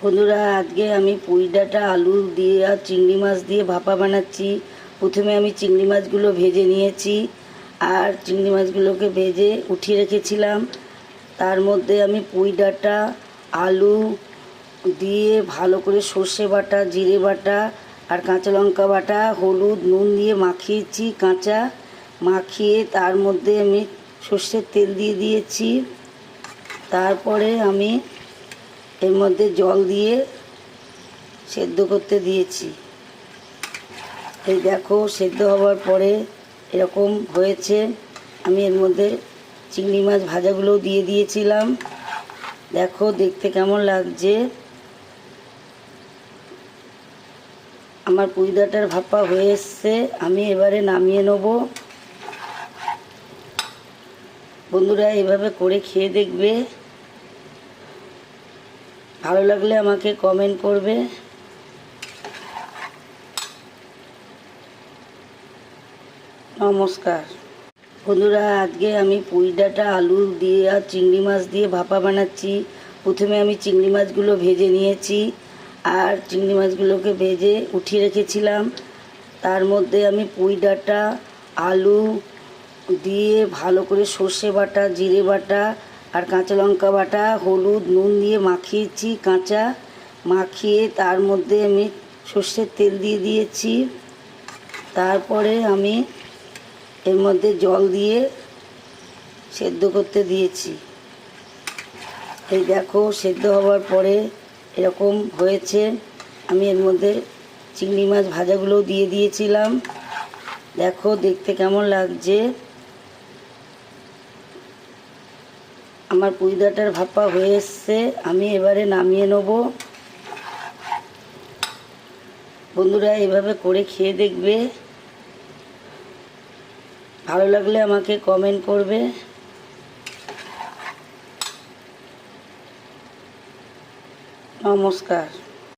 বন্ধুরা, আজকে আমি পুঁই ডাঁটা আলু দিয়ে আর চিংড়ি মাছ দিয়ে ভাপা বানাচ্ছি। প্রথমে আমি চিংড়ি মাছগুলো ভেজে নিয়েছি আর চিংড়ি মাছগুলোকে ভেজে উঠিয়ে রেখেছিলাম। তার মধ্যে আমি পুঁই ডাঁটা আলু দিয়ে ভালো করে সর্ষে বাটা, জিরে বাটা আর কাঁচা লঙ্কা বাটা, হলুদ নুন দিয়ে মাখিয়েছি। মাখিয়ে তার মধ্যে আমি সর্ষের তেল দিয়ে দিয়েছি। তারপরে আমি এর মধ্যে জল দিয়ে সেদ্ধ করতে দিয়েছি। এই দেখো, সেদ্ধ হওয়ার পরে এরকম হয়েছে। আমি এর মধ্যে চিংড়ি মাছ ভাজাগুলোও দিয়ে দিয়েছিলাম। দেখো দেখতে কেমন লাগছে। আমার পুঁই ডাঁটার ভাপা হয়ে এসছে। আমি এবারে নামিয়ে নেব। বন্ধুরা, এভাবে করে খেয়ে দেখবে। ভালো লাগলে আমাকে কমেন্ট করবে। নমস্কার। বন্ধুরা, আজকে আমি পুঁই ডাঁটা আলু দিয়ে আর চিংড়ি মাছ দিয়ে ভাপা বানাচ্ছি। প্রথমে আমি চিংড়ি মাছগুলো ভেজে নিয়েছি আর চিংড়ি মাছগুলোকে ভেজে উঠিয়ে রেখেছিলাম। তার মধ্যে আমি পুঁই ডাঁটা আলু দিয়ে ভালো করে সর্ষে বাটা, জিরে বাটা আর কাঁচা লঙ্কা বাটা, হলুদ নুন দিয়ে মাখিয়েছি। মাখিয়ে তার মধ্যে আমি সর্ষের তেল দিয়ে দিয়েছি। তারপরে আমি এর মধ্যে জল দিয়ে সেদ্ধ করতে দিয়েছি। এই দেখো, সেদ্ধ হওয়ার পরে এরকম হয়েছে। আমি এর মধ্যে চিংড়ি মাছ ভাজাগুলোও দিয়ে দিয়েছিলাম। দেখো দেখতে কেমন লাগছে। আমার পুঁই ডাঁটার ভাপা হয়ে এসছে। আমি এবারে নামিয়ে নেব। বন্ধুরা, এভাবে করে খেয়ে দেখবে। ভালো লাগলে আমাকে কমেন্ট করবে। নমস্কার।